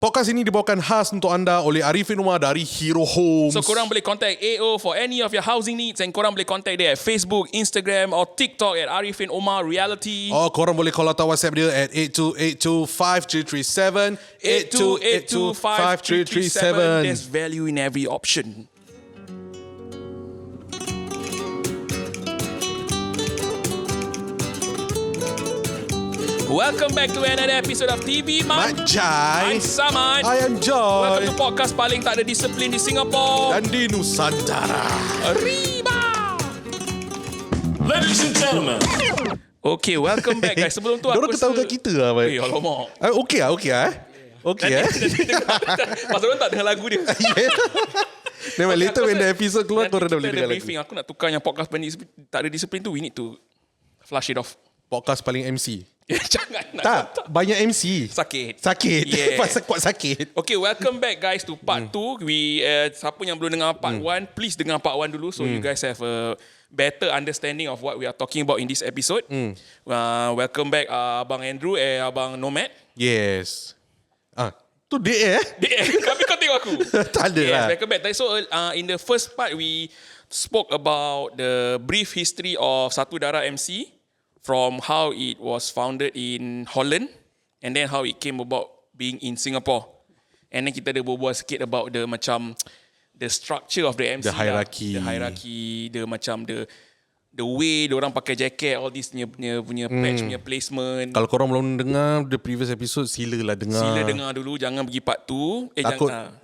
Podcast ini dibawakan khas untuk anda oleh Arifin Umar dari Hero Homes. So korang boleh contact AO for any of your housing needs, and korang boleh contact dia at Facebook, Instagram or TikTok at Arifin Umar Reality. Oh, korang boleh call atau WhatsApp dia at 82825337 82825337. There's value in every option. Welcome back to another episode of TV Majai. I'm Samad. I am Joy. Welcome to podcast paling tak ada disiplin di Singapore Dan di Nusantara. Arriba. Ladies and gentlemen. Okay, welcome back guys. Sebelum tu aku Diorang ketahukan kita lah, baik. Eh, alamak. Okay Pasal orang tak dengar lagu dia. Memang Okay, later aku when rasa the episode keluar, nanti korang dah kita boleh ada dengar briefing. lagu. Aku nak tukar yang podcast paling tak ada disiplin tu. We need to flush it off. Podcast paling MC. Jangan nak. Tak, banyak MC. Sakit. Yeah. Pasal kuat sakit. Okay, welcome back guys to part 2. We siapa yang belum dengar part 1, please dengar part 1 dulu so you guys have a better understanding of what we are talking about in this episode. Welcome back Abang Andrew Abang Nomad. Yes. Tu dia Tapi kau tengok aku. Tak ada lah. Welcome back. So in the first part we spoke about the brief history of SATUDARAH MC, from how it was founded in Holland and then how it came about being in Singapore. And then kita ada berbual sikit about the macam the structure of the MC. The hierarchy. The hierarchy, the macam the way diorang pakai jacket, all this punya patch punya placement. Kalau korang belum dengar the previous episode, silalah dengar. Sila dengar dulu, jangan pergi part 2.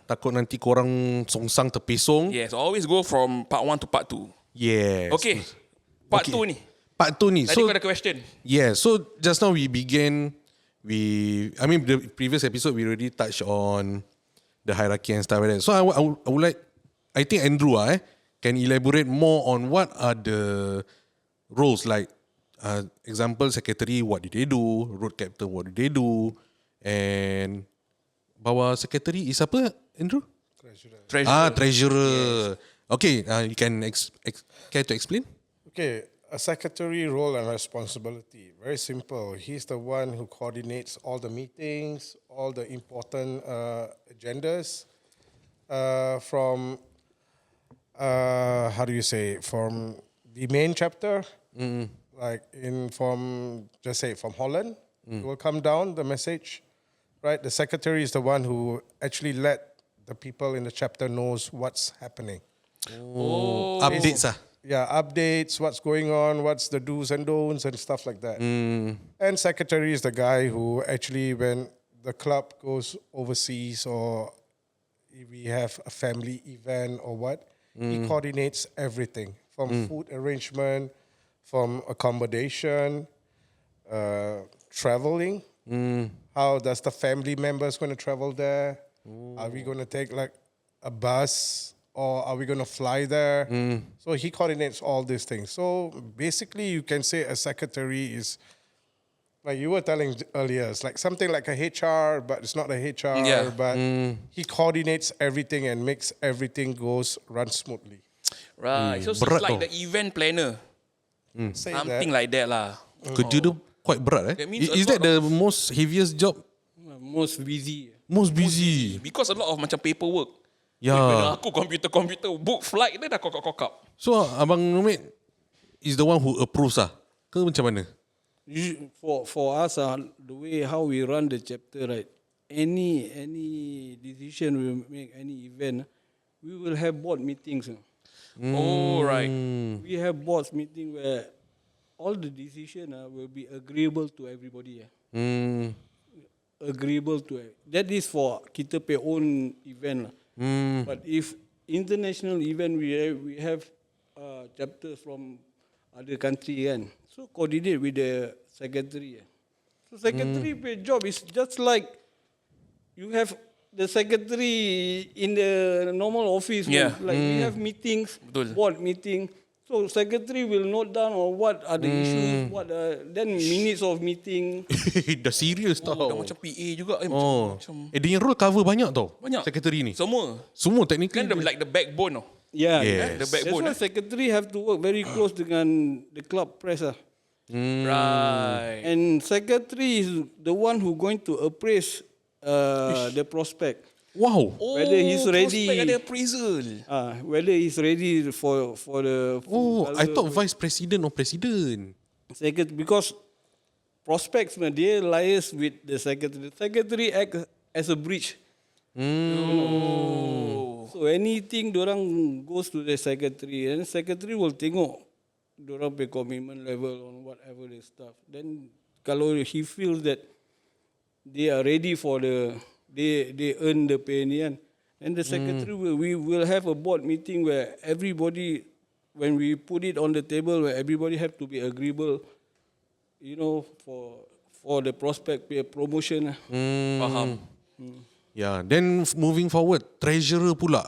Takut nanti korang songsang terpesong. Yes, always go from part 1 to part 2. Yes. Okay. Part 2 ni. Part 2 ni. Tadi kau ada question. Yeah, so just now the previous episode we already touched on the hierarchy and stuff like that. So I would like, I think Andrew can elaborate more on what are the roles, like example, secretary, what did they do, road captain, what did they do, and bawah secretary is apa, Andrew? Treasurer. Treasurer. Yes. Okay, you can care to explain? Okay, a secretary role and responsibility. Very simple. He's the one who coordinates all the meetings, all the important agendas from, from the main chapter, like from Holland. It will come down, the message, right? The secretary is the one who actually let the people in the chapter knows what's happening. Updates Yeah, updates, what's going on, what's the do's and don'ts and stuff like that. And secretary is the guy who actually, when the club goes overseas or if we have a family event or what, he coordinates everything from food arrangement, from accommodation, traveling. How does the family members going to travel there? Are we going to take like a bus? Or are we going to fly there? So he coordinates all these things. So basically, you can say a secretary is, like you were telling earlier, it's like something like a HR, but it's not a HR. Yeah. But he coordinates everything and makes everything run smoothly. Right. So it's like the event planner. Something like that lah. Kerja tu quite berat. That means Is that the most heaviest job? Most busy. Most busy. Because a lot of macam paperwork. Yeah. Aku computer book flight dia dah kokak. So Abang Nomad is the one who approves ke macam mana? For us, the way how we run the chapter, right? Any decision we make, any event, we will have board meetings. Oh, right. We have board meeting where all the decision will be agreeable to everybody. Agreeable to that is for kita pay own event. But if international event, we have chapters from other country, so coordinate with the secretary. So secretary job is just like you have the secretary in the normal office. Yeah. Like we have meetings, Betul. board meeting. So secretary will note down on what are the issues, then minutes of meeting. Dah serius tau. Dah macam PA juga. Macam Dia yang role cover banyak tau. banyak. Secretary ni. Semua technically. kan like the backbone. Yeah, Yes. The backbone. That's why secretary have to work very close dengan the club press. Right. And secretary is the one who going to appraise the prospect. Wow. Whether he's ready. Prospect ada appraisal. Whether he's ready for the. I thought vice president or president. Second, because prospects, man, they liaise with the secretary. The secretary act as a bridge. So anything dorang goes to the secretary, and the secretary will tengok dorang pay commitment level on whatever the stuff. Then kalau he feels that they are ready for they earn the pay ni kan, and the secretary we will have a board meeting where everybody, when we put it on the table, where everybody have to be agreeable, for the prospect pay promotion. Faham. Yeah, then moving forward, treasurer pula.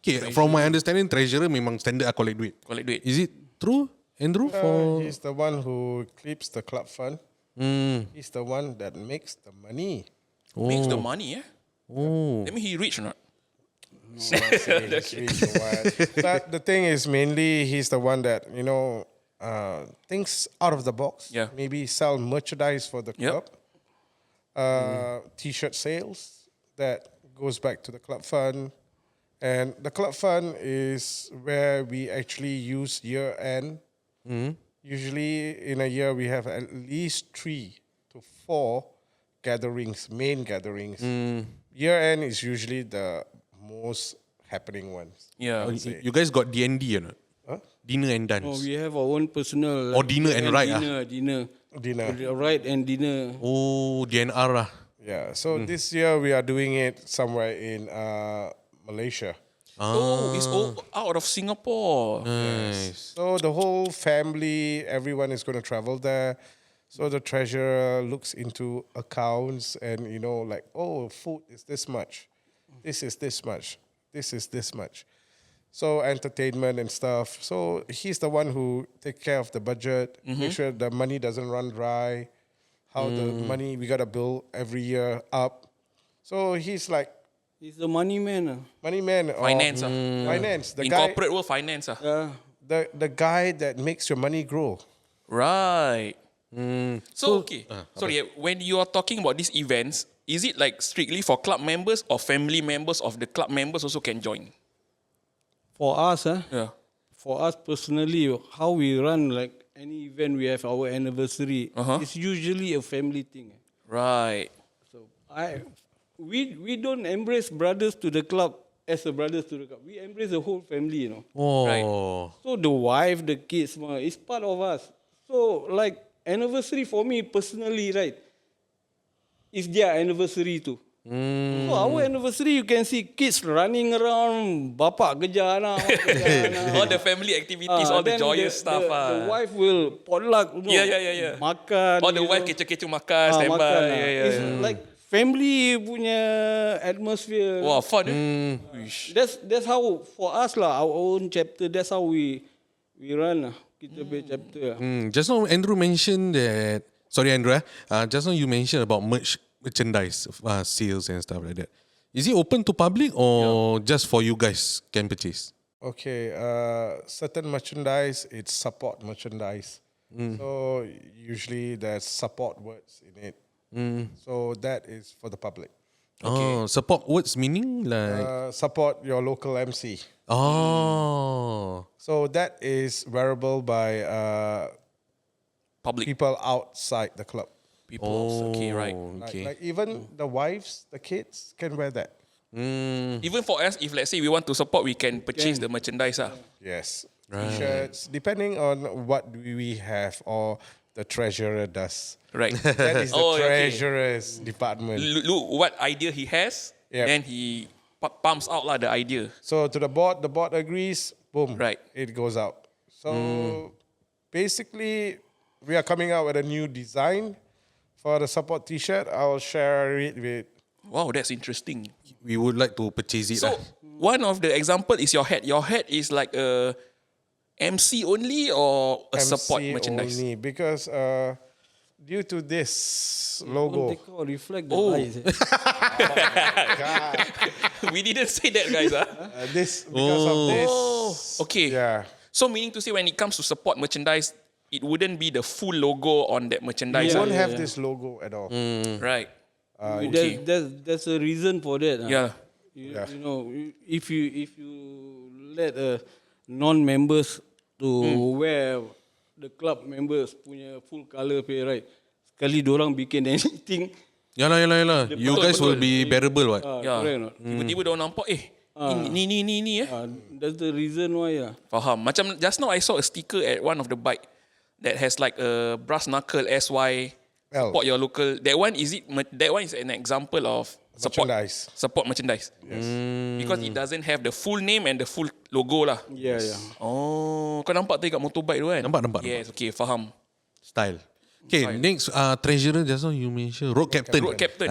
Okay, from my understanding, treasurer memang standard collect duit. Collect duit. Is it true, Andrew? He's the one who keeps the club fund. He's the one that makes the money. Makes the money, That means he rich or not? No, he's rich or what. But the thing is, mainly he's the one that thinks out of the box. Yeah. Maybe sell merchandise for the club. T-shirt sales that goes back to the club fund, and the club fund is where we actually use year end. Usually in a year we have at least 3 to 4 gatherings, main gatherings. Year end is usually the most happening ones. Yeah. You guys got D&D or not? Huh? Dinner and dance. Oh, we have our own personal. Dinner and ride. Dinner. Dinner. Ride and dinner. Oh, DNR lah. Yeah. So this year we are doing it somewhere in Malaysia. Oh, it's all out of Singapore. Nice. So the whole family, everyone is going to travel there. So the treasurer looks into accounts and, food is this much. This is this much. This is this much. So entertainment and stuff. So he's the one who take care of the budget, make sure the money doesn't run dry, how the money we got to bill every year up. So he's like He's the money man. money man. Finance. Finance. The In guy, corporate world, finance. the guy that makes your money grow. Right. So, okay. Sorry, when you are talking about these events, is it like strictly for club members or family members of the club members also can join? For us, Yeah. for us personally, how we run like any event, we have our anniversary. It's usually a family thing. Right. So we don't embrace brothers to the club as a brothers to the club. We embrace the whole family, Oh. Right. So the wife, the kids, it's part of us. So like anniversary for me personally, right? It's their anniversary too. So our anniversary, you can see kids running around, bapak kejar anak, mak kejar anak. All the family activities, all the Then joyous stuff. The wife will potluck, Yeah. makan. All the wife kecoh-kecoh makan, standby. makan. Yeah. It's like family punya atmosphere. Wow, fun. That's how for us lah, our own chapter. That's how we run lah. Kita punya chapter. Just now Andrew mentioned that. Sorry, Andrew. Just now you mentioned about merchandise sales and stuff like that. Is it open to public or just for you guys can purchase? Okay, certain merchandise, it's support merchandise. So usually there's support words in it. So that is for the public. Oh, support words meaning like Support your local MC. So that is wearable by Public people outside the club. people. Okay, right. Like even the wives, the kids can wear that. Even for us, if let's say we want to support, we can purchase the merchandise. Yes. T-shirts, depending on what we have or the treasurer does. Right. That is the Okay. treasurer's department. Look what idea he has, Yep. then he pumps out the idea. So to the board agrees, boom, Right. it goes out. So basically, we are coming out with a new design for the support T-shirt. I'll share it with. Wow, that's interesting. we would like to purchase it. So one of the example is your hat. Your hat is like a MC only or a support MC merchandise? only because due to this logo. Take out, reflect the Oh. eyes. God, We didn't say that, guys. this because of this. Okay. Yeah. So meaning to say when it comes to support merchandise, it wouldn't be the full logo on that We merchandise. won't have this logo at all. Right. Okay. There's a reason for that. Yeah. You know, if you let non-members to wear the club members punya full colour pay, right? Sekali dorang bikin anything. Yalah. You guys will be bearable, what? Ya. Correct or not? Tiba-tiba dia orang nampak ni That's the reason why. Faham. Macam just now I saw a sticker at one of the bike that has like a brass knuckle SY L. support your local. That one is an example of Merchandise. support merchandise. Yes. Because it doesn't have the full name and the full logo lah. Yeah. Oh, kau nampak tadi kat motorbike tu kan? Nampak. Yes, okay, faham. Style. Okay, next treasurer just now you mention road captain. Road captain.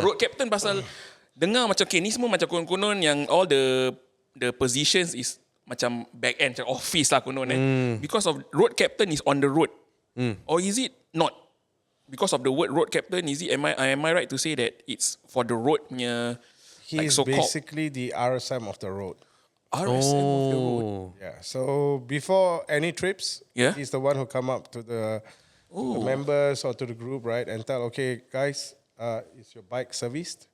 Road captain pasal dengar macam okay, ni semua macam konon-konon yang all the positions is macam back end, macam office lah konon Because of road captain is on the road. Or is it not? Because of the word road captain, is it? Am I right to say that it's for the road punya? He's basically the RSM of the road. RSM of the road. Yeah. So before any trips, Yeah. he's the one who come up to the members or to the group, right, and tell, okay, guys, is your bike serviced?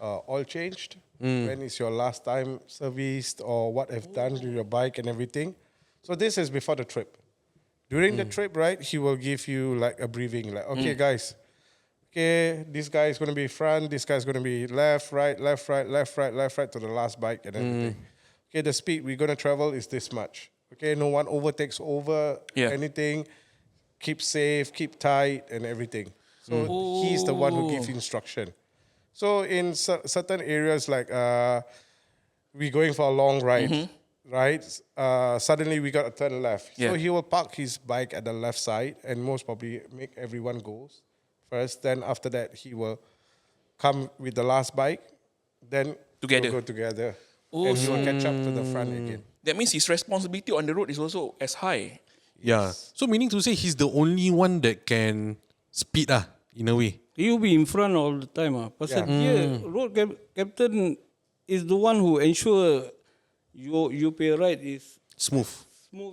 Oil changed? When is your last time serviced, or what have done to your bike and everything? So this is before the trip. During the trip, right, he will give you like a briefing, like, okay, guys, okay, this guy is going to be front, this guy is going to be left, right to the last bike and everything. Okay, the speed we're going to travel is this much. Okay, no one overtakes over anything. Keep safe, keep tight, and everything. So he's the one who gives instruction. So in certain areas, like we're going for a long ride, right? Suddenly we got to turn left. So he will park his bike at the left side and most probably make everyone go first. Then after that, he will come with the last bike. Then Together. we'll go together. And he will catch up to the front again. That means his responsibility on the road is also as high. Yeah. So meaning to say he's the only one that can speed in a way. He'll be in front all the time. Pasal dia, road captain is the one who ensure your pay ride is Smooth.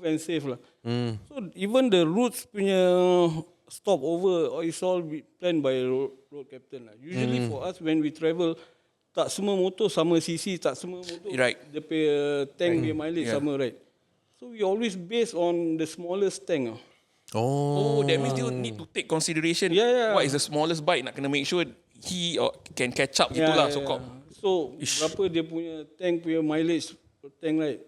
and safe lah. So even the routes punya stopover is all planned by road captain lah. Usually for us when we travel, tak semua motor sama CC, tak semua motor Right. dia punya tank punya mileage sama, right? So we always based on the smallest tank. Oh, that means you need to take consideration what is the smallest bike, nak kena make sure he can catch up gitulah so called. So berapa dia punya tank punya mileage per tank, right?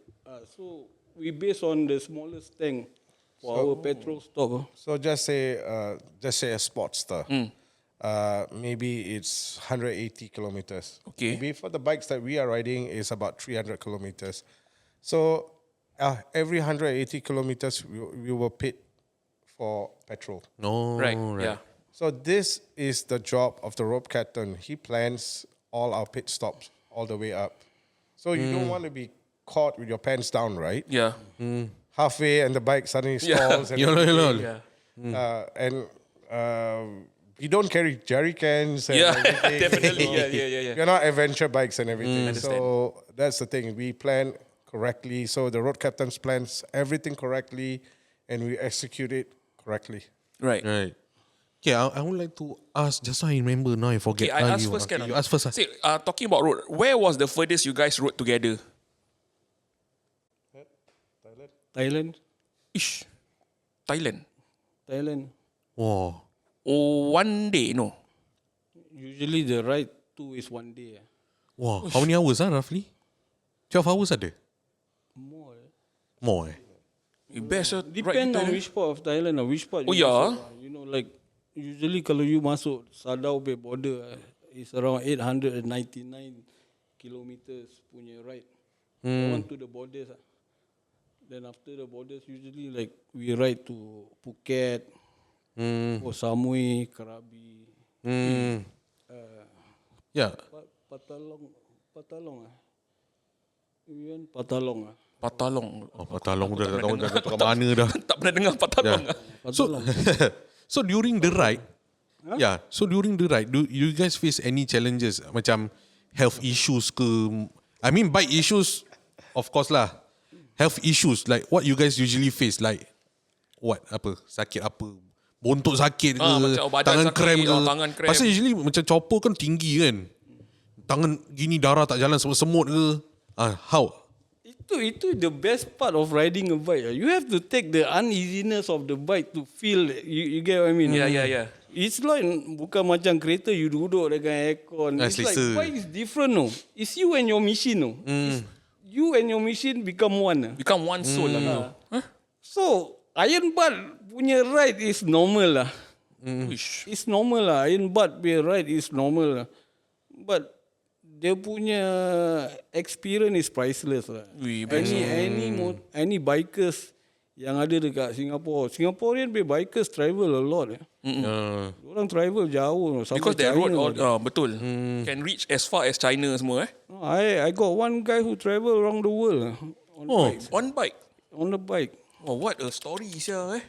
So we based on the smallest tank for our petrol stock. So just say a Sportster. Maybe it's 180 kilometers. Okay. Maybe for the bikes that we are riding is about 300 kilometers. So every 180 kilometers we will pit for petrol. Right. Yeah. So this is the job of the road captain. He plans all our pit stops all the way up. So you don't want to be caught with your pants down, right? Yeah. Halfway and the bike suddenly stalls. And we don't carry jerry cans and everything. Definitely. Yeah. We're not adventure bikes and everything. So that's the thing. We plan correctly. So the road captains plans everything correctly and we execute it correctly. Right. Okay, I would like to ask, just so I remember, now I forget. Okay, I ask first. You ask first. Say, talking about road, where was the furthest you guys rode together? Thailand. Thailand. Wow. Oh, one day, no. Usually the ride to is one day. Wow. How many hours roughly? 12 hours ada? More. Best. Depend on which part of Thailand or which part. Oh, you yeah? masuk. You know, like usually kalau you masuk Sadao Bay border, it's around 899 kilometers punya ride. Going to the borders. Then after the borders, usually like we ride to Phuket, or Samui, Krabi. Yeah. Patalong. We went Patalong. Patalong. Oh, Patalong dah tak tahu dah kat mana dah. Tak pernah dengar Patalong. So during the ride, so during the ride, do you guys face any challenges macam health issues ke? I mean bike issues, of course lah. Health issues, like what you guys usually face, like what, apa, sakit apa, bontot sakit ke, macam badan tangan sakit, cramp ke. tangan cramp. Pasal usually macam chopper kan tinggi kan. Tangan gini darah tak jalan, semut ke. How? Itu the best part of riding a bike. You have to take the uneasiness of the bike to feel. You get what I mean? Yeah. It's like bukan macam kereta you duduk dengan aircon. It's like selesa. bike is different, no. It's you and your machine, no. You and your machine become one. Become one soul lah. Tu. So iron butt punya ride is normal lah. Wish. It's normal lah. Iron butt punya ride is normal lah. But dia punya experience is priceless lah. Any bikers yang ada dekat Singapore. Singaporean bikers travel a lot. Orang travel jauh. Because that road China. betul. Can reach as far as China semua. I got one guy who travel around the world On bike. on the bike. Oh, what a story sia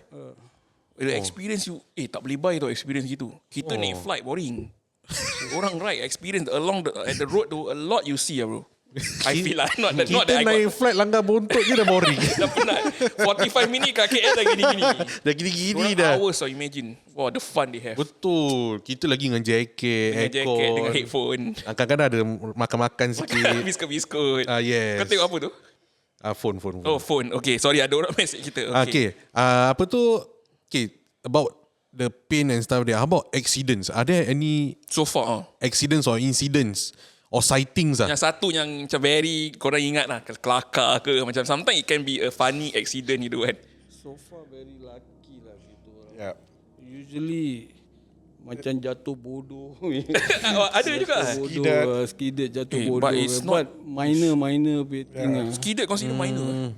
The experience you tak boleh buy tau experience gitu. Kita naik flight boring. Orang ride experience along at the road tu a lot you see bro. I feel lah not that Kita I naik flight langgar bontot je dah boring. dah penat. 45 minit kat KL dah gini-gini. Dah gini-gini 2 dah. hours so imagine. Wow, the fun they have. Betul. Kita lagi dengan jaket, Dengan jaket, aircon. dengan headphone. Kadang-kadang ada makan-makan sikit. Biskut-biskut. Yes. Kau tengok apa tu? Phone. Oh, phone. Okay, sorry ada orang message kita. Okay. Apa tu? Okay. About the pain and stuff there. How about accidents? Are there any So far accidents or incidents or sightings? yang satu yang macam very korang ingat lah, kelakar ke macam sometimes it can be a funny accident gitu kan. So far very lucky lah gitu orang. Yeah. Usually macam jatuh bodoh. Ada juga. Skidded jatuh Eh, bodoh. but it's But minor thing lah. Skidded consider minor.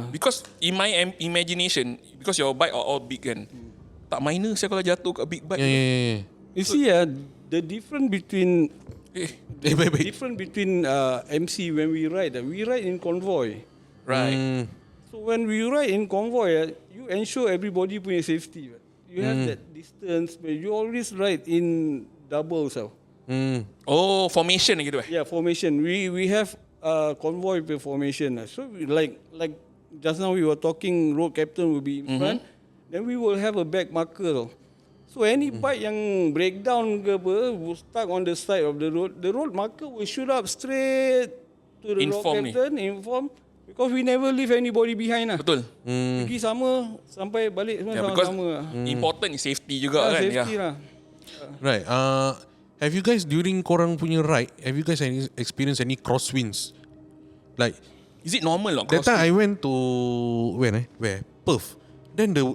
Because in my imagination, because your bike are all big kan, tak minor saya kalau jatuh kat big bike. Yeah. You see the difference between Baik. different between MC when we ride in convoy. Right. So when we ride in convoy, you ensure everybody punya safety. You have that distance, but you always ride in doubles. Oh, formation gitu Yeah, formation. We have convoy formation. So like just now we were talking, road captain will be in front. Then we will have a back marker. So any bike yang breakdown ke apa, will stuck on the side of the road marker will shoot up straight to the Inform road captain, inform. Because we never leave anybody behind lah. Betul. Pergi sama sampai balik semua Because sama-sama lah. important is safety juga kan. Safety lah. Right. Have you guys during korang punya ride, have you guys experienced any crosswinds? Like Is it normal or that time I went to where? Perth. Then the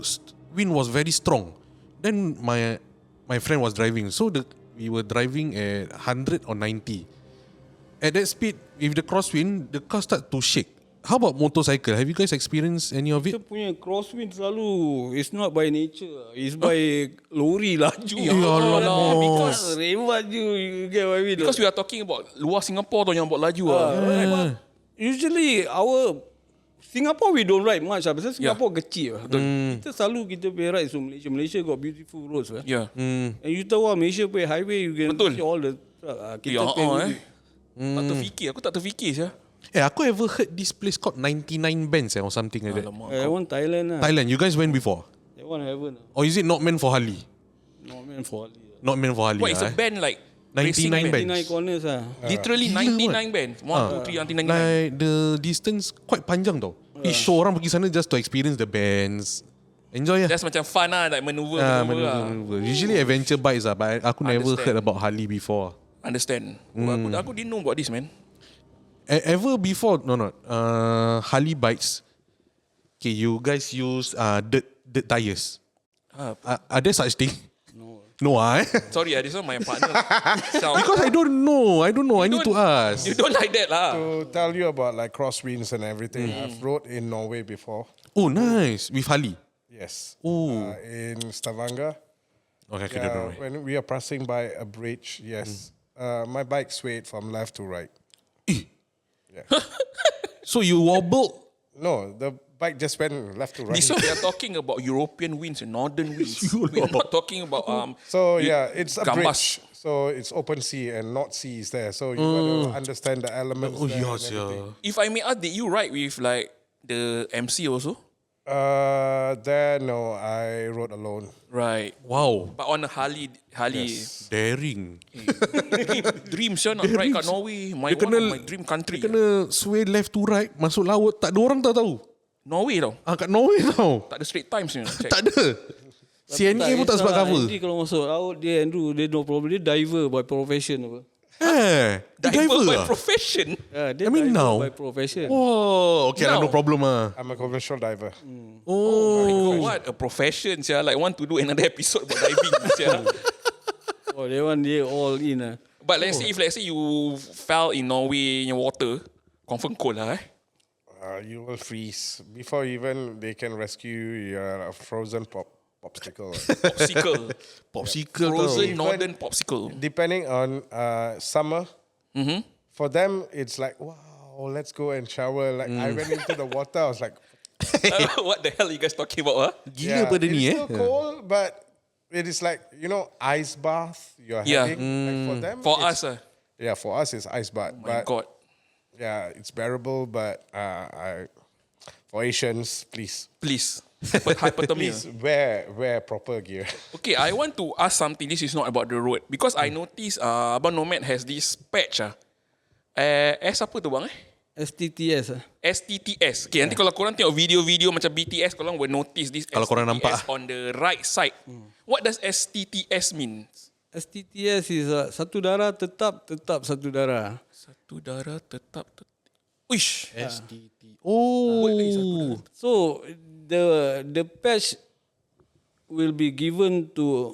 wind was very strong. Then my friend was driving. So we were driving at 100 or 90. At that speed, with the crosswind, the car start to shake. How about motorcycle? Have you guys experienced any of it? Kita punya crosswind selalu it's not by nature, it's by lori laju. Ya Allah. Because remat you get what I mean? Because we are talking about luar Singapore tu yang buat laju Usually our Singapore we don't ride much pasal Singapore kecil lah. Kita selalu kita punya ride so Malaysia got beautiful roads lah. Yeah. And you tahu Malaysia punya highway you can see all the truck. Kita Tak terfikir. Aku tak terfikir saya. Aku ever heard this place called 99 Bands or something like that. That one Thailand lah. Thailand, you guys went before? That one heaven. Or is it not meant for Harley? Not meant for Ali. Not meant for Harley. What is a band like? 99 racing band? bands. 99 corners lah. Literally Gila 99 bands. 1, 2, 3 until 99. Like the distance quite panjang tau. Show orang pergi sana just to experience the bands. Enjoy lah. That's macam fun lah, like maneuver lah. Usually adventure bikes lah, but aku never Understand. heard about Harley before. Understand. Aku didn't know about this, man. Ever before, no, Harley bikes, okay, you guys use dirt tires. Are there such thing? No, Sorry, this one my partner. because I don't know. I need to ask. You don't like that lah. To tell you about like crosswinds and everything, I've rode in Norway before. Oh, nice. With Harley. Yes. Oh. In Stavanger. Okay, I don't know. When we are passing by a bridge, yes. My bike swayed from left to right. Yeah. So you wobbled? No, the bike just went left to right. This one we are talking about European winds and northern winds. We're not talking about So yeah, it's a gambas. bridge. So it's open sea and North Sea is there. So you got to understand the elements. Oh, there yes, and everything. yeah. If I may ask, did you ride with like the MC also? There, no, I rode alone. Right. Wow. But on a Harley. Daring. Dream sure nak ride kat Norway. My Dia one of my dream country. Dia kena sway left to right, masuk laut. Tak ada orang tahu. Norway tau. Kat Norway tau. Tak ada Straight Times ni. Check. Tak ada. CNA pun tak sebab cover. Andrew kalau masuk laut, dia Andrew, dia no problem. Dia diver by profession apa. Diver by lah. profession. Dia I mean diver now. by profession. Oh, okay lah, Now. no problem lah. I'm a conventional diver. Oh, what a profession, sia. Like want to do another episode about diving, sia. Oh, that one dia all in lah. But let's say you fell in Norway in water, confirm cold lah You will freeze before even they can rescue you. You're a frozen popsicle. Popsicle. Popsicle Frozen tau. northern popsicle. Depending on summer, for them it's like, wow, let's go and shower. Like I went into the water, I was like, What the hell are you guys talking about? Gila pada it's ni still cold, but it is like, ice bath you're Yeah. having. Like for them, For it's- us, yeah, for us it's ice bath. oh my but God. yeah, it's bearable. But for Asians, please Hypothermia. wear proper gear. Okay, I want to ask something. This is not about the road. Because I noticed Abang Nomad has this patch. S apa tu bang STTS lah. STTS. Okay, nanti kalau korang tengok video-video macam BTS, korang will notice this Kalau korang nampak on the right side. What does STTS mean? STTS is satu darah tetap satu darah. Satu darah tetap. Uish. Oh. So the patch will be given to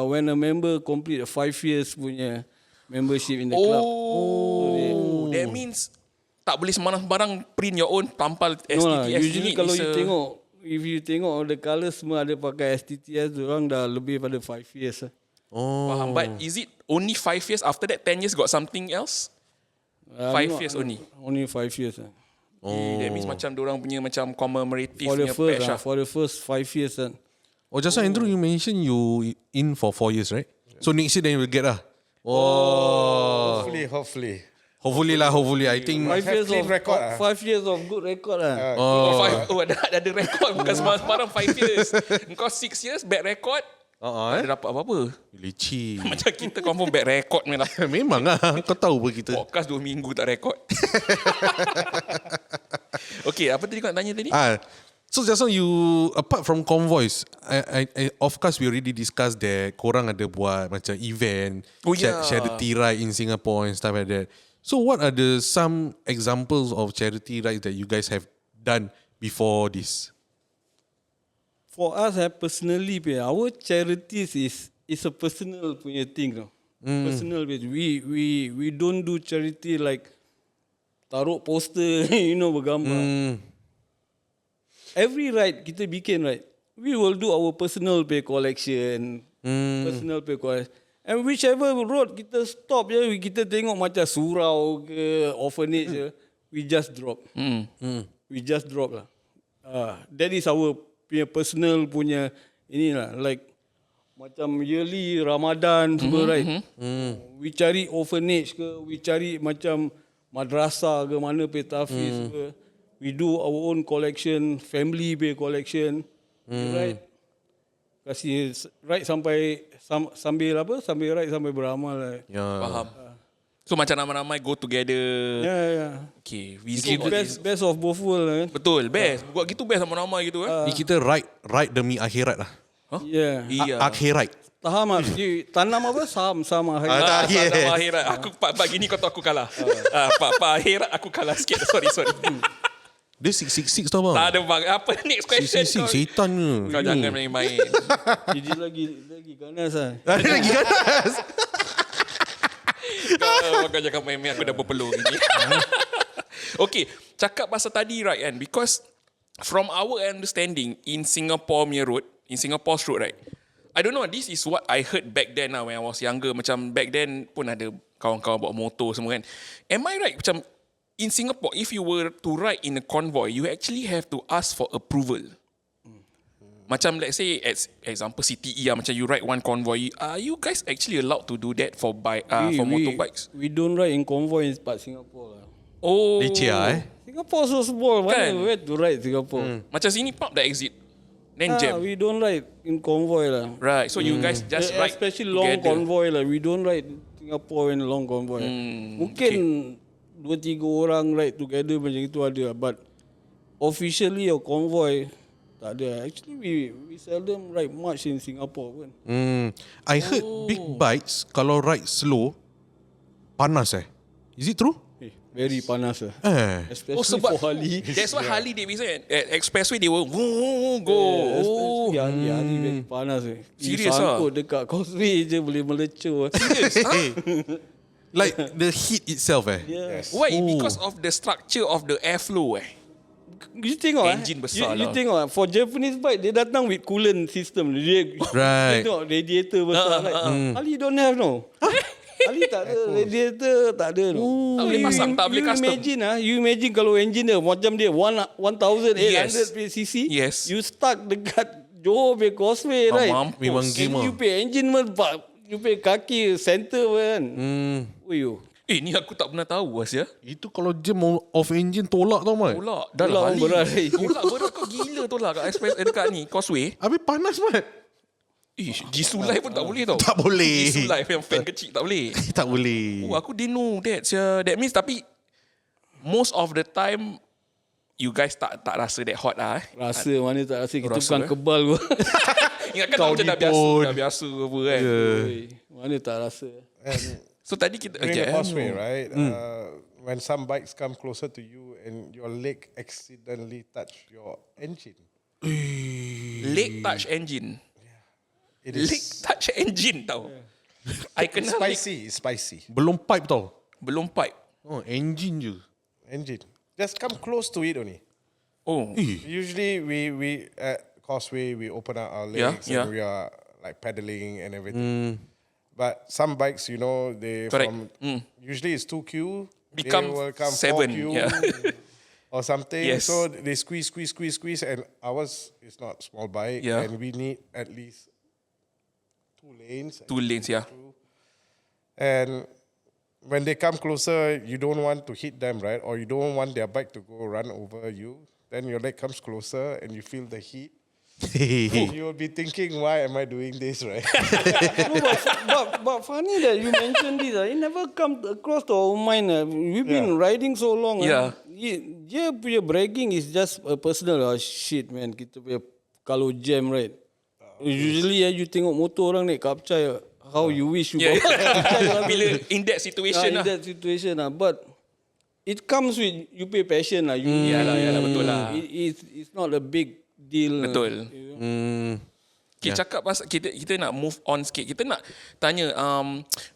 when a member complete 5 years punya membership in the club. Oh, that means tak boleh sembarang print your own tampal STTS. No lah, usually ni kalau is you a- tengok, if you tengok all the colours semua ada pakai STTS, orang dah lebih pada 5 years lah. Faham. But is it only 5 years? After that 10 years got something else? 5 years only. Only 5 years lah. That means macam diorang punya macam commemorative For the punya first patch lah. for the first 5 years lah. Oh, just now Andrew, you mentioned you in for 4 years, right? So next year then you will get lah. Oh. Hopefully. Hopefully. I think 5 years clean of record lah. 5 years of good record lah. Ada rekod bukan sembarang 5 years. Engkau 6 years bad record. Tak ada dapat apa-apa. leceh. Macam kita confirm bad record ni lah. Memang lah. Kau tahu apa kita. Podcast 2 minggu tak rekod. Okay, apa tadi kau nak tanya tadi? So just now you, apart from convoys, I of course we already discussed that korang ada buat macam event, charity ride in Singapore and stuff like that. So what are some examples of charity rides that you guys have done before this? For us, personally, our charities is a personal punya thing. No? Personal base. We don't do charity like taruh poster, bergambar. Every ride kita bikin, right? We will do our personal pay collection. Personal pay collection. And whichever road kita stop je, kita tengok macam surau ke orphanage je, we just drop. We just drop lah. That is our personal punya inilah, like macam yearly Ramadan semua, right? We cari orphanage ke, we cari macam madrasah ke mana petafiz ke. We do our own collection, family pay collection, right? Kasih right sampai sambil right sampai beramal lah. Faham. So macam ramai-ramai go together. Yeah. Okay, we So see all this. best of both worlds kan. Betul, best. Buat gitu best ramai-ramai gitu Ni kita ride demi akhirat lah. Yeah. Iya. Akhirat. Taham ah. Tanam apa? Saham sama hari. Yes. Akhirat. Aku pak gini kau tahu aku kalah. Pak akhirat aku kalah sikit. Sorry. Dia 666 tau bang. Tak ada bang. Apa next question? 666 syaitan ke? Kau jangan main-main. Jadi lagi ganas ah. Ada lagi ganas. Kau jangan main-main. Aku dah berpeluh gini. Okay. Cakap pasal tadi right kan. Because from our understanding in Singapore punya road, in Singapore's road right, I don't know, this is what I heard back then lah when I was younger. Macam back then pun ada kawan-kawan bawa motor semua kan. Am I right? Macam in Singapore, if you were to ride in a convoy, you actually have to ask for approval. Macam let's say, example CTE lah, macam you ride one convoy, are you guys actually allowed to do that for motorbikes? We don't ride in convoy in part Singapore lah. Oh. Leceh Singapore so small. Mana Kan? where to ride Singapore? Macam sini pub dah exit. Then jam. We don't ride in convoy lah. Right. So you guys just ride Especially long together. convoy lah. We don't ride Singapore in long convoy. Mungkin 2-3 orang ride together macam itu ada. But officially a convoy tak ada. Actually we seldom ride much in Singapore pun. I heard big bikes kalau ride slow panas Is it true? Very panas lah. Especially sebab for Harley. That's why Harley Davidson at expressway they will go. Especially hari-hari very panas. Serious Sangkut dekat causeway je boleh melecur. Like the heat itself Yes. Why? Because of the structure of the airflow You tengok Engine besar you lah. tengok for Japanese bike dia datang with coolant system. Dia Right. tengok radiator besar. Harley don't have no. Harley tak ada radiator, tak ada no. Tak boleh pasang, tak boleh custom. You imagine kalau engine dia macam dia 1800 cc. Yes. You stuck dekat Johor punya causeway, right? Mampus. Memang game You pay engine you pay kaki center kan. Uyo. Ni aku tak pernah tahu Asia. Itu kalau jam off engine tolak tau Mat. Tolak. Dah Tolak lah orang berat. Tolak berat kau gila tolak kat express dekat ni causeway. Habis panas Mat. Jisoo Live pun tak boleh tau. Tak boleh. Jisoo Live yang fan kecil tak boleh. Tak boleh. Aku didn't know that. That means tapi most of the time you guys tak rasa that hot lah Rasa mana tak rasa. Kita Rasa, bukan kebal pun. Ingatkan Kau macam ni pun. dah biasa apa kan. Mana tak rasa. So tadi kita During the causeway, right? When some bikes come closer to you and your leg accidentally touch your engine, Leg touch engine. it Leg is touch engine tau. I kena spicy. It's spicy. Belum pipe tau. belum pipe. Oh, engine je. Engine. Just come close to it only. Oh. Usually we at causeway we open up our legs Yeah, and we are like pedaling and everything. But some bikes, they Correct. usually it's 2Q. Become they will come 7, 4Q yeah. or something. Yes. So they squeeze, and ours is not small bike, Yeah. and we need at least 2 lanes. 2 lanes, yeah. And when they come closer, you don't want to hit them, right? Or you don't want their bike to go run over you. Then your leg comes closer and you feel the heat. You will be thinking, why am I doing this, right? but funny that you mentioned this. It never come across to our mind. We've been riding so long. Yeah. Dia punya bragging is just a personal. Shit, man. Kita punya kalau jam, right? Usually, you tengok motor orang naik kapcai. How you wish you bawa kapcai. Bila in that situation In lah. that situation. But it comes with you pay passion lah. Yalah, betul lah. It's not a big deal. Betul. Kita cakap pasal kita nak move on sikit. Kita nak tanya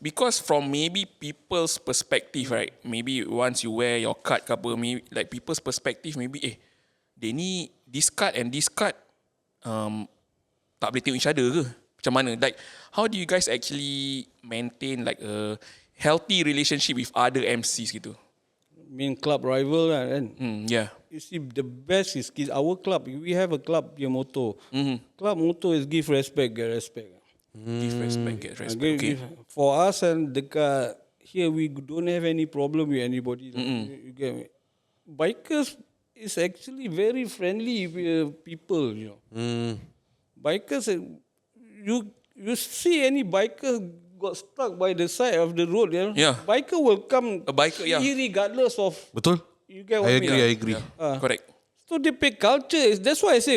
because from maybe people's perspective, right? Maybe once you wear your card ke apa, maybe, like people's perspective maybe they ni this card and this card tak boleh tengok each other ke? Macam mana? Like how do you guys actually maintain like a healthy relationship with other MCs gitu? Club rival lah kan. Yeah. You see, the best is our club. We have a club your motto. Club motto is give respect, get respect. Give respect, get respect. Okay. For us and dekat here, we don't have any problem with anybody. You get me? Bikers is actually very friendly people. Bikers, you see any biker got stuck by the side of the road, Yeah. biker will come. A biker, yeah. Regardless of. Betul? You get what I agree. Correct. So they pay culture. That's why I say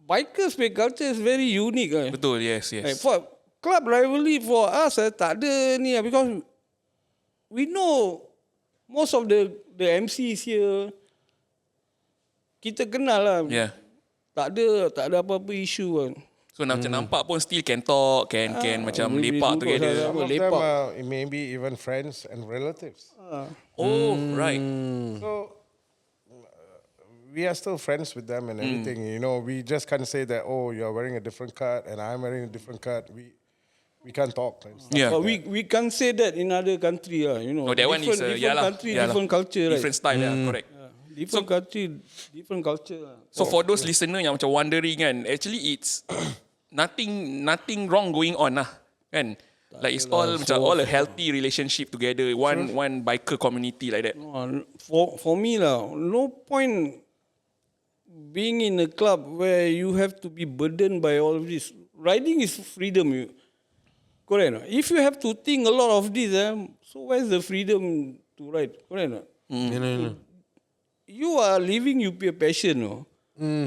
bikers pay culture is very unique. Betul, yes. Like for club rivalry for us, tak ada ni because we know most of the MCs here. Kita kenal lah. Yeah. Tak ada apa-apa isu kan. So macam nampak pun still can talk, can macam lepak together. Some of them are maybe even friends and relatives. Oh, right. So we are still friends with them and everything. We just can't say that, oh, you're wearing a different card and I'm wearing a different card. We can't talk. And stuff Yeah. But we can't say that in other country. Oh, that one is different country, different culture. Right? Different style, yeah, correct. Different country, different culture. So for those listener yang macam wondering kan, actually it's nothing wrong going on lah, kan? Like it's all macam all a healthy relationship together, one biker community like that. For me lah, no point being in a club where you have to be burdened by all of this. Riding is freedom. Correct or not? If you have to think a lot of this, so where's the freedom to ride? Correct or not? You are living you pay passion,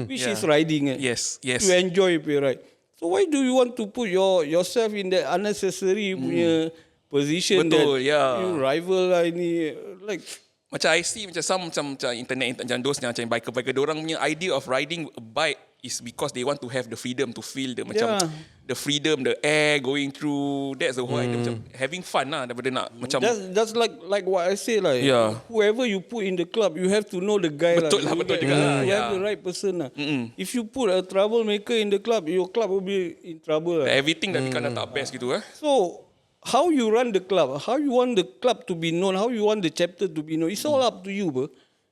which is riding. Yes. To enjoy pay ride. So why do you want to put yourself in that unnecessary punya position Betul, that yeah. you rival lah ini, like Macam I see macam internet macam those macam biker-biker, diorang punya idea of riding a bike is because they want to have the freedom to feel the macam the freedom, the air going through. That's the whole idea, macam having fun lah daripada nak macam. That's like what I say lah. Yeah. Whoever you put in the club, you have to know the guy Betul lah, betul juga lah. You have the right person lah. If you put a troublemaker in the club, your club will be in trouble lah. Everything dah become tak best gitu . So how you run the club, how you want the club to be known, how you want the chapter to be known, it's all up to you, bro.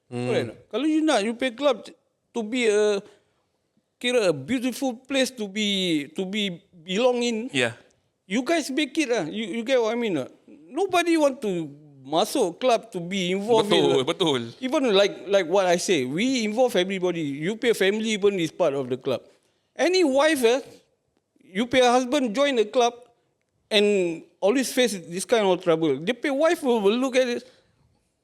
Correct. Kalau you nak, you pay club to be a beautiful place to be belong in. Yeah. You guys make it lah. You get what I mean? Nobody want to masuk club to be involved. Betul. Even like what I say, we involve everybody. You pay family even is part of the club. Any wife, you pay a husband join the club and always face this kind of trouble. The pay wife will look at it.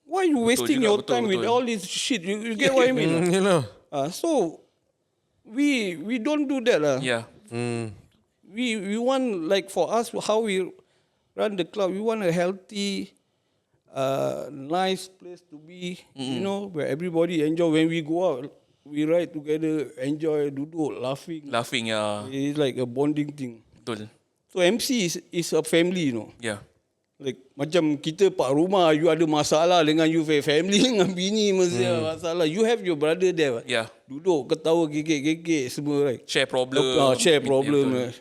Why are you wasting your time with all this shit? You get what I mean? So we don't do that lah. Yeah. We want, like for us, how we run the club, we want a healthy, nice place to be, where everybody enjoy. When we go out, we ride together, enjoy, duduk, laughing. Yeah. It's like a bonding thing. Betul. So MC is a family, Yeah. Like macam kita pak rumah, you ada masalah dengan you family dengan bini mesti ada masalah. You have your brother there. Yeah. Duduk ketawa kekek semua, right? Share problem. Share problem.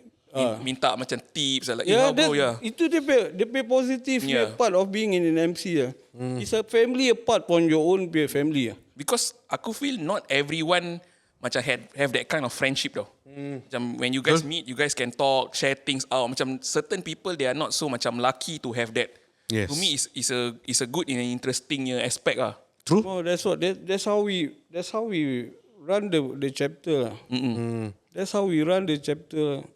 Minta macam tips like, bro, itu dia pay positive part of being in an MC. It's a family apart from your own family. Because aku feel not everyone macam have that kind of friendship though. Macam when you guys meet, you guys can talk, share things out. Macam certain people, they are not so macam lucky to have that. Yes. To me, is a good and interesting aspect lah. True. Oh, that's how we run the chapter. That's how we run the chapter.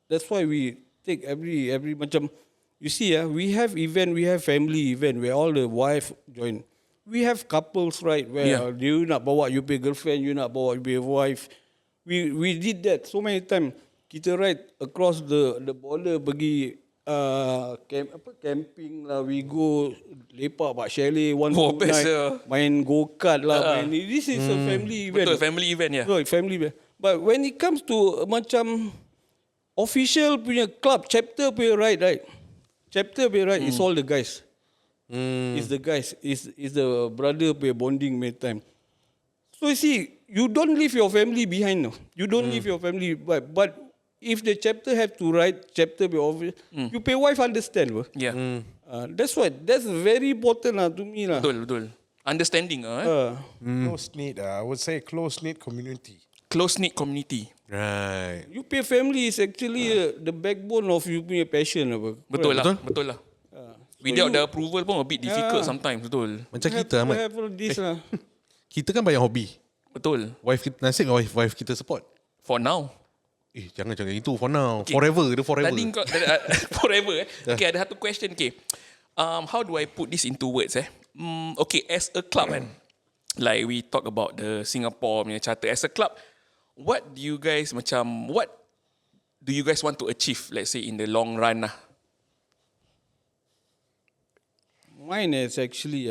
That's why we take every macam, you see, we have event, we have family event where all the wife join. We have couples, right, where you nak bawa you pay girlfriend, you nak bawa you pay wife. We did that so many times. Kita ride across the border pergi camping lah. We go lepak pak chalet one night, main go-kart lah. This is a family event. Betul, family event Right, family event. But when it comes to macam official punya club, chapter punya ride, right? Chapter punya ride is all the guys. Is the guys, is the brother punya bonding many time. So you see, you don't leave your family behind. No. You don't leave your family, but if the chapter have to ride, chapter punya office, you pay wife understand. Yeah. That's very important to me lah. Betul. Understanding. Close-knit, I would say close-knit community. Close-knit community. Right. You pay family is actually the backbone of you punya passion. Betul lah. Without the approval pun a bit difficult sometimes. Betul. Macam kita, Ahmad. Kita kan banyak hobi. Betul. Wife kita, nasib wife kita support. For now. Jangan itu for now. Okay. Forever. Tadi kau forever. Okay, ada satu question. Okay. How do I put this into words? Okay, as a club like we talk about the Singapore punya charter. As a club, what do you guys want to achieve, let's say in the long run lah? Mine is actually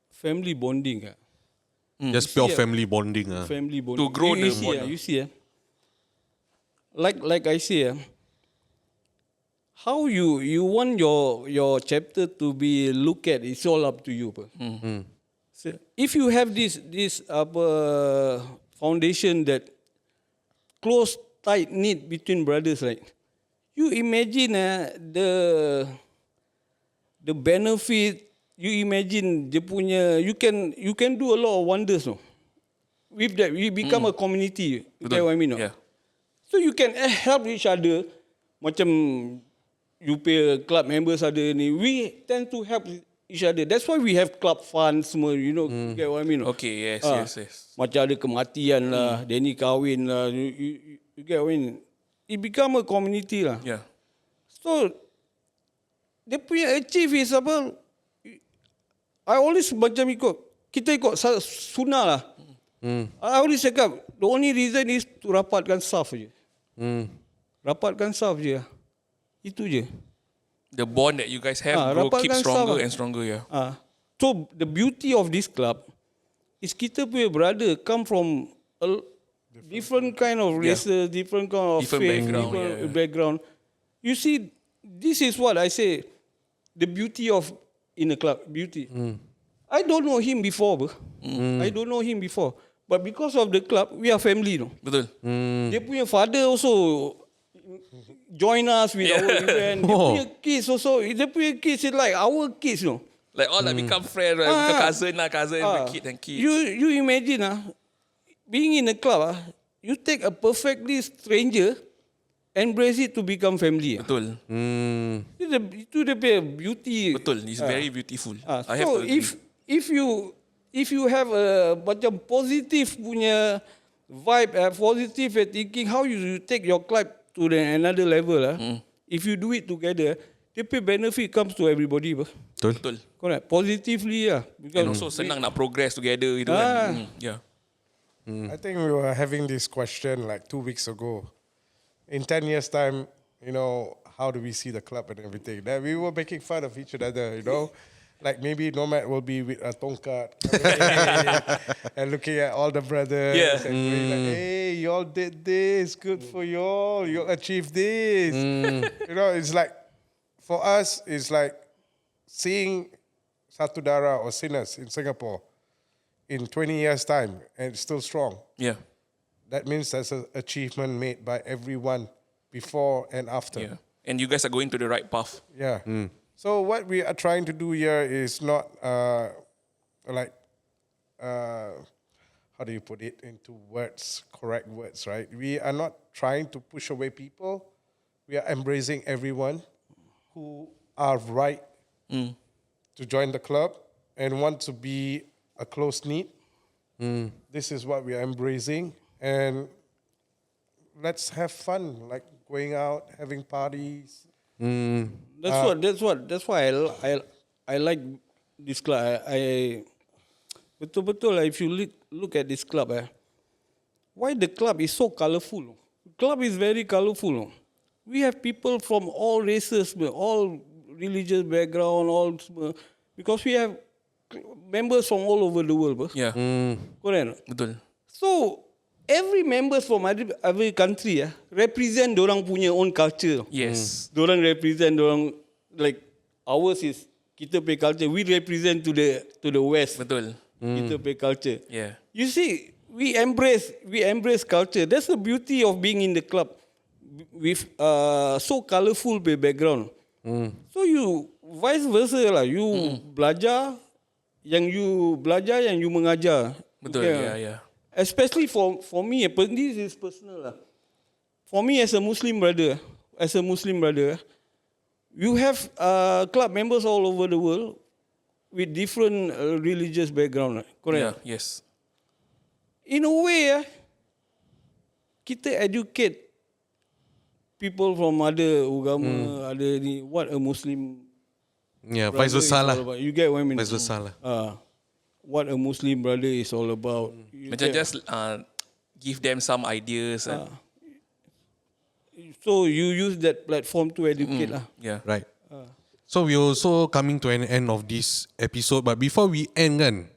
family bonding. Just pure family bonding. Family bonding. To grow the bond. You see, like I say, how you want your chapter to be looked at, it's all up to you. So if you have this foundation that close, tight knit between brothers, right? You imagine the benefit. You imagine dia punya, you can do a lot of wonders. No? With that, we become a community. You get what I mean? No? Yeah. So you can help each other macam you pay club members ada ni, we tend to help each other. That's why we have club funds semua, you know, get what I mean? Okay, yes. Macam ada kematian lah, Danny kahwin lah, you get what I mean? It become a community lah. Yeah. So, dia punya achieve is apa, I always macam kita ikut sunnah lah. I always cakap, the only reason is to rapatkan saf je. Rapatkan saf je. Itu je. The bond that you guys have keep stronger and stronger, yeah. So the beauty of this club is kita punya brother come from a different kind of races, different kind of Different faith, background, different background. You see, this is what I say, the beauty of in a club, beauty. I don't know him before, I don't know him before. But because of the club, we are family, no? Betul. Dia punya father also join us with our event. Dia punya kids also, dia punya kids is like our kids, no? Like all like become friends, right? Become cousin, kid and kids. You imagine, being in a club, you take a perfectly stranger, embrace it to become family. Betul. Itu dia punya beauty. Betul, it's very beautiful. I have So to agree. if you have a macam positive punya vibe, positive thinking, how you take your club to another level, if you do it together, the benefit comes to everybody. Betul. Correct. Positively, And also senang nak progress together, gitu kan. Yeah. I think we were having this question like 2 weeks ago. In 10 years' time, you know, how do we see the club and everything? That we were making fun of each other, you know. Like maybe Nomad will be with a tongkat and looking at all the brothers and going like, hey, y'all did this, good for y'all, you achieved this. You know, it's like, for us, it's like seeing SATUDARAH or Sinners in Singapore in 20 years' time and it's still strong. Yeah. That means there's an achievement made by everyone before and after. Yeah. And you guys are going to the right path. Yeah. So what we are trying to do here is not how do you put it into words, correct words, right? We are not trying to push away people. We are embracing everyone who are right to join the club and want to be a close-knit. This is what we are embracing. And let's have fun, like going out, having parties. That's why I like this club. I betul-betul if you look at this club, why the club is so colorful? Club is very colorful. We have people from all races, all religious background, all because we have members from all over the world. Yeah. Correct. Betul. So every members from every country represent dorang punya own culture. Yes. Dorang represent like ours is kita pay culture. We represent to the west. Betul. Kita pay culture. Yeah. You see, we embrace culture. That's the beauty of being in the club with so colorful background. So you vice versa lah. You belajar, yang you mengajar. Betul. Yeah. Especially for me, this is personal lah. For me as a Muslim brother, you have club members all over the world with different religious background. Correct? Yeah. Yes. In a way, kita educate people from other agama, other ni, what a Muslim. Yeah, vice versa lah. You get what I mean? Vice versa lah. What a Muslim brother is all about. Macam just give them some ideas. So you use that platform to educate lah. Yeah. Right. So we also coming to an end of this episode. But before we end kan,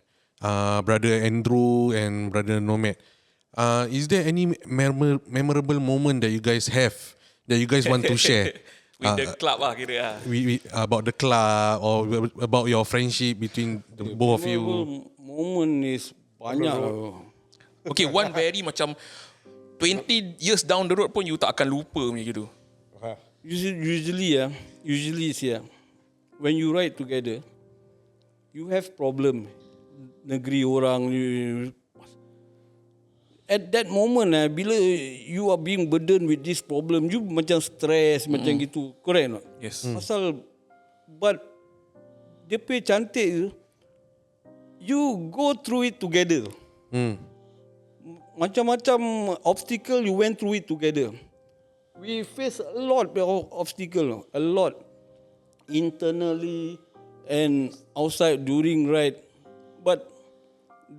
Brother Andrew and Brother Nomad, is there any memorable moment that you guys have that you guys want to share? With the club lah kira lah. About the club or about your friendship between the both of you. Moment is banyak. Okay, one very macam 20 years down the road pun you tak akan lupa macam gitu. Usually when you ride together, you have problem. Negeri orang, at that moment bila you are being burdened with this problem, you macam stress macam gitu, correct not? Yes. Pasal but dia punya cantik tu, you go through it together. Macam-macam obstacle you went through it together. We face a lot of obstacle, a lot internally and outside during ride. But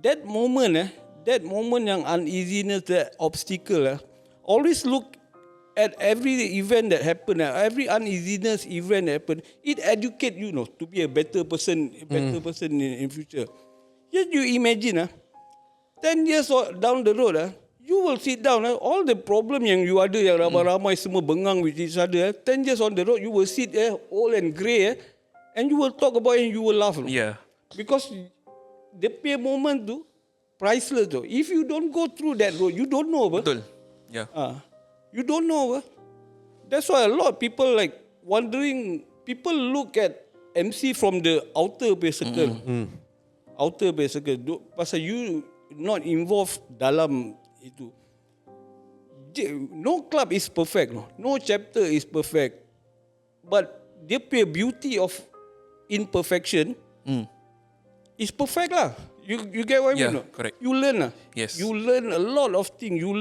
that moment yang uneasiness, that obstacle, always look at every event that happen, every uneasiness event that happen, it educate you, to be a better person, in future. Just you imagine, 10 years down the road, you will sit down, all the problem yang you ada, yang ramai-ramai semua bengang with each other, 10 years on the road, you will sit there, old and grey, and you will talk about it and you will laugh. Yeah. Because the pay moment tu, priceless tu. If you don't go through that road, you don't know. Betul. Yeah. You don't know. That's why a lot of people like wondering, people look at MC from the outer pay circle. Outer pay circle. Pasal you not involved dalam itu. No club is perfect. No chapter is perfect. But dia punya beauty of imperfection is perfect lah. You get what I mean? Correct. You learn lah. Yes. You learn a lot of things. You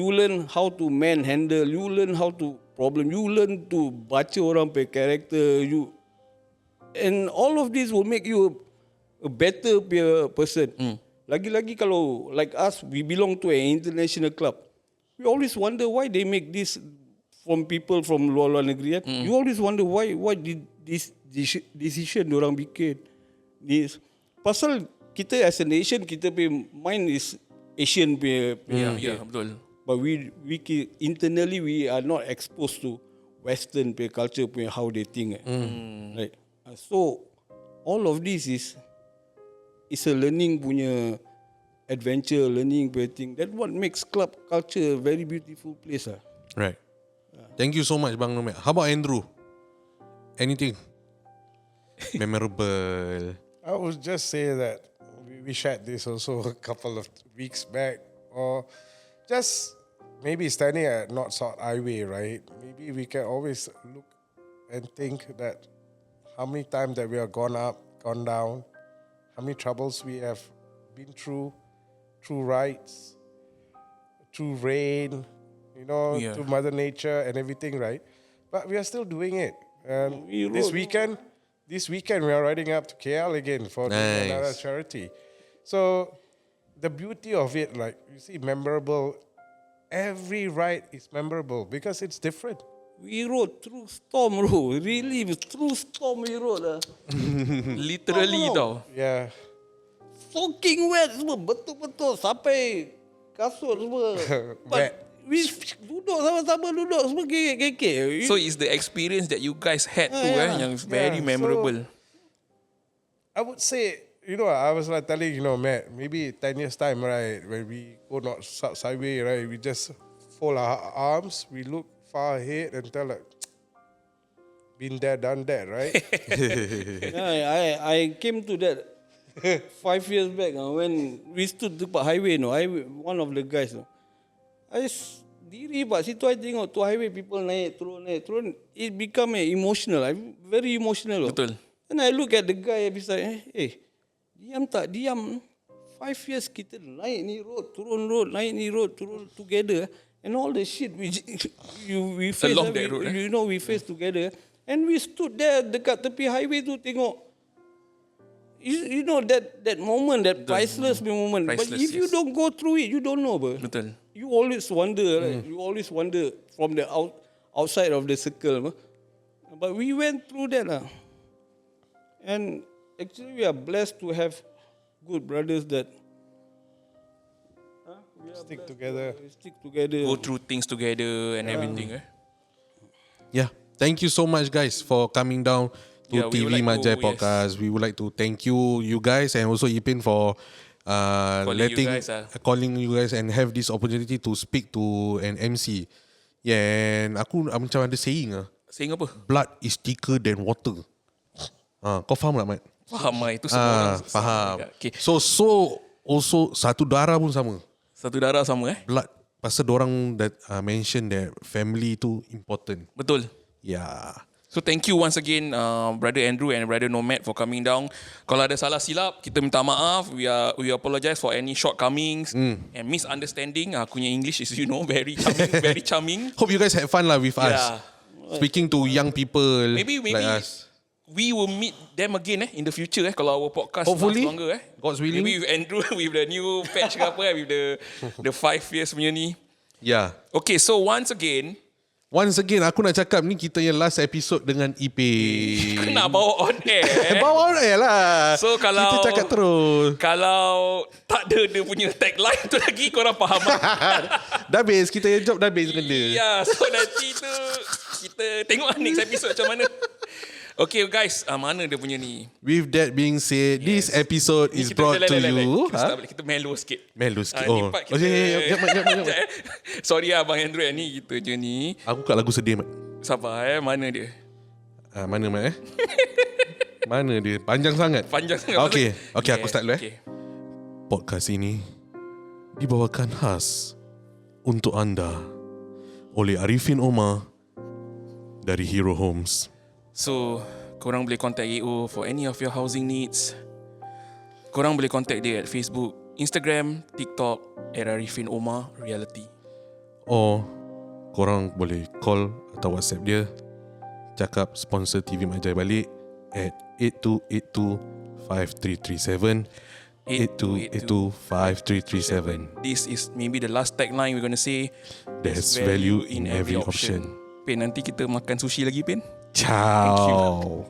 learn how to manhandle. You learn how to problem. You learn to baca orang pe character. And all of this will make you a better person. Lagi-lagi kalau like us, we belong to an international club. We always wonder why they make this from people from luar negeri. You always wonder why did this decision diorang bikin this. Pasal kita as a nation, kita punya mind is Asian punya. Yeah, betul. But we internally we are not exposed to Western punya culture punya how they think. Right. So all of this is a learning punya adventure, learning punya thing. That what makes club culture a very beautiful place. Right. Thank you so much, Bang Nomad. How about Andrew? Anything memorable? I would just say that we shared this also a couple of weeks back, or just maybe standing at North South Highway, right? Maybe we can always look and think that how many times that we have gone up, gone down, how many troubles we have been through rides, through rain, through Mother Nature and everything, right? But we are still doing it. And this weekend we are riding up to KL again for another charity. So the beauty of it, like you see, memorable. Every ride is memorable because it's different. We rode through storm, really through storm we rode. Literally tau. Yeah. Soaking wet semua, betul-betul sampai kasut semua. But we duduk sama-sama semua kekek. So it's the experience that you guys had yang very memorable. So, I would say, I was like telling, Matt, maybe 10 years time, right, when we go North South Highway, right, we just fold our arms, we look far ahead and tell like, been there, done that, right? I came to that 5 years back when we stood dekat highway, one of the guys, I diri pak situ, I tengok tu highway people naik turun, it become emotional, very emotional. Betul. And I look at the guy beside, diam tak diam, 5 years kita naik ni road, turun road, naik ni road, turun together, and all the shit we face, along that road, we face together, and we stood there dekat tepi highway tu tengok. That moment, that priceless moment. Priceless, but if you don't go through it, you don't know. Betul. You always wonder, right? You always wonder from the outside of the circle. But we went through that. And actually we are blessed to have good brothers that Stick together. Go through things together and everything. Yeah. Thank you so much, guys, for coming down to we would TV like Majai to- Podcast. We would like to thank you guys, and also Ipin for calling you guys and have this opportunity to speak to an MC. Yeah, and aku macam ada saying Saying apa? blood is thicker than water. Kau faham tak, Mat? Faham itu semua orang Faham. Okay. So also satu darah pun sama. Satu darah sama Blood. Pasal dorang that mention that family tu important. Betul. Yeah. So thank you once again Brother Andrew and Brother Nomad for coming down. Kalau ada salah silap, kita minta maaf. We apologize for any shortcomings and misunderstanding. Akunya English is very charming, very charming. Hope you guys had fun lah with us. Speaking to young people Maybe like us. we will meet them again in the future kalau our podcast Hopefully, last longer God's willing. Maybe with Andrew with the new patch ke apa with the 5 years punya ni. Yeah. Okay, so once again aku nak cakap ni kita yang last episode dengan EP. nak bawa on air. Bawa on air lah. So kalau kita cakap terus. Kalau tak ada dia punya tagline tu lagi, korang faham tak? Dah habis, kita job dah habis dengan dia. Ya, so nanti tu kita tengok next episode macam mana. Okay guys, mana dia punya ni? With that being said, this episode is brought to you. Kita start balik, kita mellow sikit. Mellow sikit. Ni part kita. Jap. Sorry Abang Andrew ni kita je ni. Aku kat lagu sedih, Mat. Sabar mana dia? Mana, Mat? Mana dia? Panjang sangat. Okay, aku start dulu okay. Podcast ini dibawakan khas untuk anda oleh Arifin Omar dari Hero Homes. So, korang boleh contact AO for any of your housing needs. Korang boleh contact dia at Facebook, Instagram, TikTok @Arifin Omar Reality. Or korang boleh call atau WhatsApp dia, cakap sponsor TV Majai balik at 8282-5337 8282-5337. This is maybe the last tagline we're going to say. There's value in every option. Pen, nanti kita makan sushi lagi, Pen. Ciao.